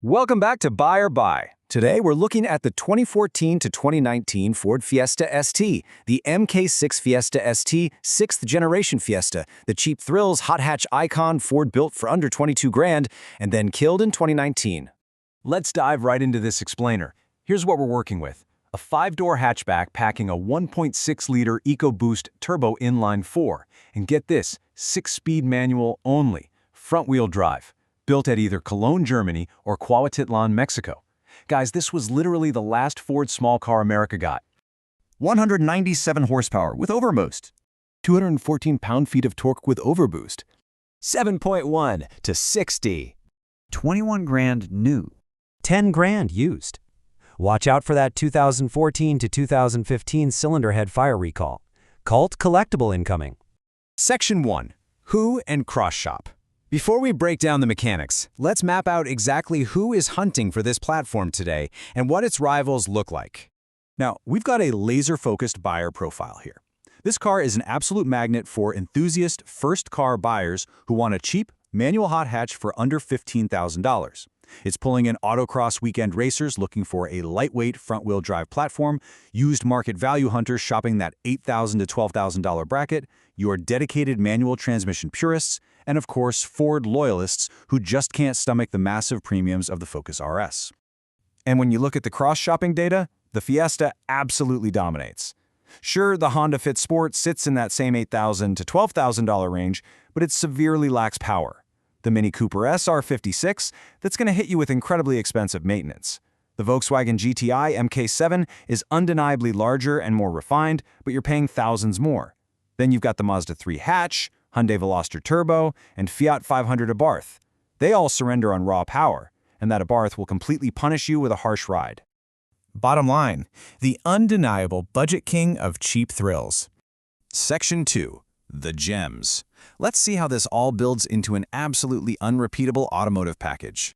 Welcome back to Buy or Buy. Today we're looking at the 2014 to 2019 Ford Fiesta ST, the Mk6 Fiesta ST, 6th generation Fiesta, the cheap thrills hot hatch icon Ford built for under 22 grand and then killed in 2019. Let's dive right into this explainer. Here's what we're working with. A 5-door hatchback packing a 1.6-liter EcoBoost turbo inline-4. And get this, 6-speed manual only, front-wheel drive. Built at either Cologne Germany or Cuautitlán Mexico. Guys, this was literally the last Ford small car America got. 197 horsepower with overboost. 214 pound-feet of torque with overboost. 7.1 to 60. 21 grand new. 10 grand used. Watch out for that 2014 to 2015 cylinder head fire recall. Cult collectible incoming. Section 1. Who and Cross Shop. Before we break down the mechanics, let's map out exactly who is hunting for this platform today and what its rivals look like. Now, we've got a laser-focused buyer profile here. This car is an absolute magnet for enthusiast first-car buyers who want a cheap, manual hot hatch for under $15,000. It's pulling in autocross weekend racers looking for a lightweight front-wheel drive platform, used market value hunters shopping that $8,000 to $12,000 bracket, your dedicated manual transmission purists, and of course, Ford loyalists who just can't stomach the massive premiums of the Focus RS. And when you look at the cross-shopping data, the Fiesta absolutely dominates. Sure, the Honda Fit Sport sits in that same $8,000 to $12,000 range, but it severely lacks power. The Mini Cooper SR56, that's going to hit you with incredibly expensive maintenance. The Volkswagen GTI Mk7 is undeniably larger and more refined, but you're paying thousands more. Then you've got the Mazda 3 hatch, Hyundai Veloster Turbo, and Fiat 500 Abarth. They all surrender on raw power, and that Abarth will completely punish you with a harsh ride. Bottom line, the undeniable budget king of cheap thrills. Section 2. The Gems. Let's see how this all builds into an absolutely unrepeatable automotive package.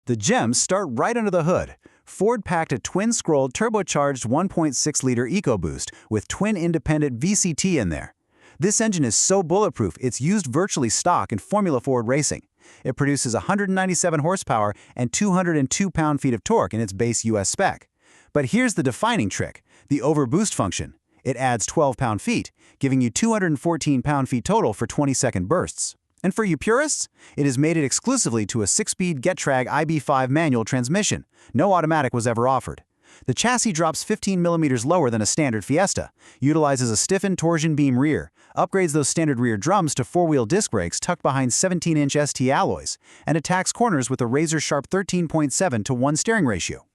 The gems start right under the hood. Ford packed a twin-scrolled turbocharged 1.6-liter EcoBoost with twin-independent VCT in there. This engine is so bulletproof it's used virtually stock in Formula Ford racing. It produces 197 horsepower and 202 pound-feet of torque in its base US spec. But here's the defining trick, the overboost function. It adds 12 pound-feet, giving you 214 pound-feet total for 20-second bursts. And for you purists, it is mated exclusively to a 6-speed Getrag IB5 manual transmission. No automatic was ever offered. The chassis drops 15 millimeters lower than a standard Fiesta, utilizes a stiffened torsion beam rear, upgrades those standard rear drums to 4-wheel disc brakes tucked behind 17-inch ST alloys, and attacks corners with a razor-sharp 13.7 to 1 steering ratio.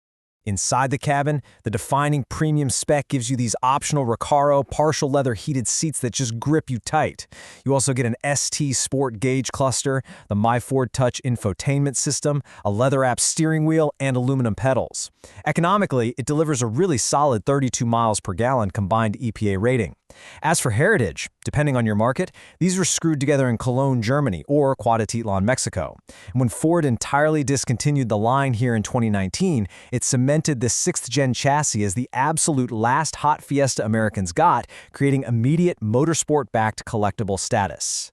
Inside the cabin, the defining premium spec gives you these optional Recaro partial leather heated seats that just grip you tight. You also get an ST Sport Gauge cluster, the My Ford Touch infotainment system, a leather-wrapped steering wheel, and aluminum pedals. Economically, it delivers a really solid 32 miles per gallon combined EPA rating. As for heritage, depending on your market, these were screwed together in Cologne, Germany, or Cuautitlán, Mexico. And when Ford entirely discontinued the line here in 2019, it cemented this 6th-gen chassis as the absolute last hot Fiesta Americans got, creating immediate motorsport-backed collectible status.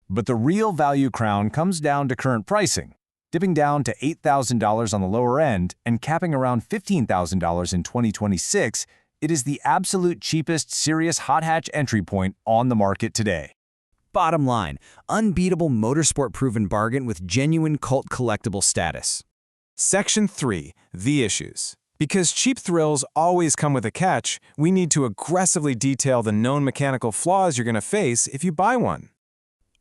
But the real value crown comes down to current pricing, dipping down to $8,000 on the lower end and capping around $15,000 in 2026. It is the absolute cheapest serious hot hatch entry point on the market today. Bottom line, unbeatable motorsport-proven bargain with genuine cult collectible status. Section 3. The Issues. Because cheap thrills always come with a catch, we need to aggressively detail the known mechanical flaws you're going to face if you buy one.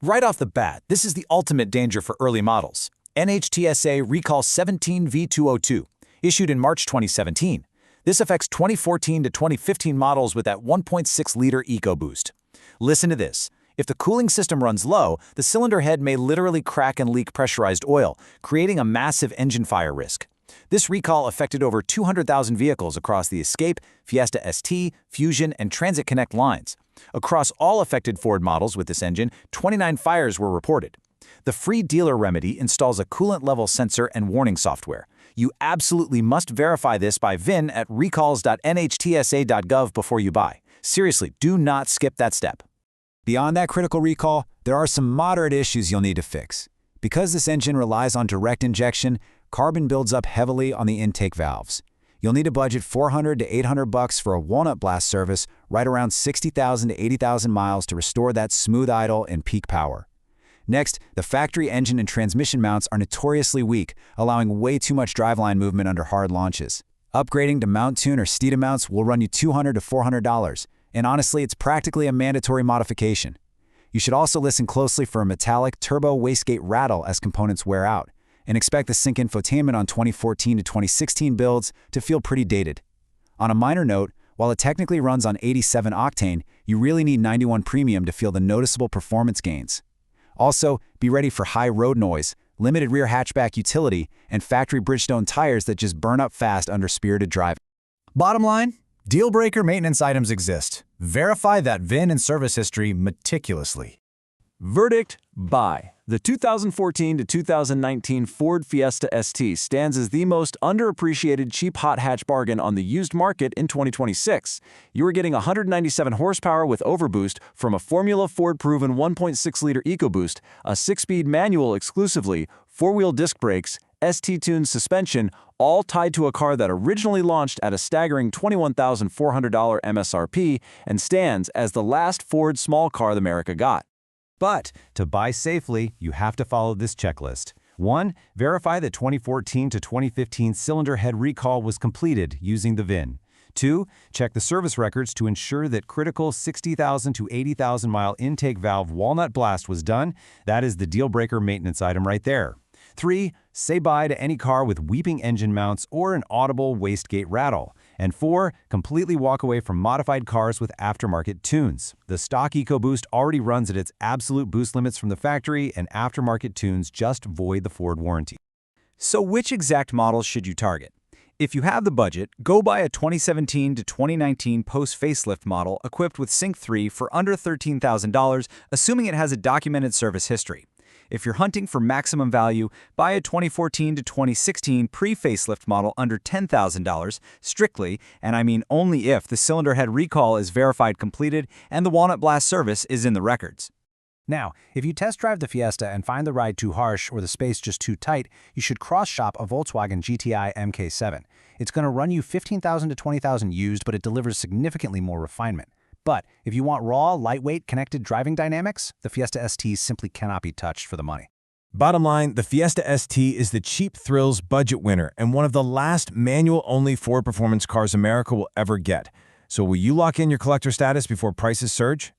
Right off the bat, this is the ultimate danger for early models. NHTSA Recall 17V202, issued in March 2017. This affects 2014 to 2015 models with that 1.6-liter EcoBoost. Listen to this. If the cooling system runs low, the cylinder head may literally crack and leak pressurized oil, creating a massive engine fire risk. This recall affected over 200,000 vehicles across the Escape, Fiesta ST, Fusion, and Transit Connect lines. Across all affected Ford models with this engine, 29 fires were reported. The free dealer remedy installs a coolant level sensor and warning software. You absolutely must verify this by VIN at recalls.nhtsa.gov before you buy. Seriously, do not skip that step. Beyond that critical recall, there are some moderate issues you'll need to fix. Because this engine relies on direct injection, carbon builds up heavily on the intake valves. You'll need to budget $400 to $800 for a walnut blast service right around 60,000 to 80,000 miles to restore that smooth idle and peak power. Next, the factory engine and transmission mounts are notoriously weak, allowing way too much driveline movement under hard launches. Upgrading to Mount Tune or Steeda mounts will run you $200 to $400, and honestly, it's practically a mandatory modification. You should also listen closely for a metallic turbo wastegate rattle as components wear out, and expect the sync infotainment on 2014 to 2016 builds to feel pretty dated. On a minor note, while it technically runs on 87 octane, you really need 91 premium to feel the noticeable performance gains. Also, be ready for high road noise, limited rear hatchback utility, and factory Bridgestone tires that just burn up fast under spirited driving. Bottom line, deal-breaker maintenance items exist. Verify that VIN and service history meticulously. Verdict: buy. The 2014 to 2019 Ford Fiesta ST stands as the most underappreciated cheap hot hatch bargain on the used market in 2026. You are getting 197 horsepower with overboost from a Formula Ford-proven 1.6-liter EcoBoost, a 6-speed manual exclusively, 4-wheel disc brakes, ST-tuned suspension, all tied to a car that originally launched at a staggering $21,400 MSRP and stands as the last Ford small car America got. But to buy safely, you have to follow this checklist. 1. Verify the 2014 to 2015 cylinder head recall was completed using the VIN. 2. Check the service records to ensure that critical 60,000 to 80,000 mile intake valve walnut blast was done. That is the deal-breaker maintenance item right there. 3. Say bye to any car with weeping engine mounts or an audible wastegate rattle. And 4. Completely walk away from modified cars with aftermarket tunes. The stock EcoBoost already runs at its absolute boost limits from the factory, and aftermarket tunes just void the Ford warranty. So which exact models should you target? If you have the budget, go buy a 2017 to 2019 post-facelift model equipped with Sync 3 for under $13,000, assuming it has a documented service history. If you're hunting for maximum value, buy a 2014 to 2016 pre-facelift model under $10,000, strictly, and I mean only if the cylinder head recall is verified completed and the walnut blast service is in the records. Now, if you test drive the Fiesta and find the ride too harsh or the space just too tight, you should cross-shop a Volkswagen GTI Mk6. It's going to run you $15,000 to $20,000 used, but it delivers significantly more refinement. But if you want raw, lightweight, connected driving dynamics, the Fiesta ST simply cannot be touched for the money. Bottom line, the Fiesta ST is the cheap thrills budget winner and one of the last manual-only Ford performance cars America will ever get. So will you lock in your collector status before prices surge?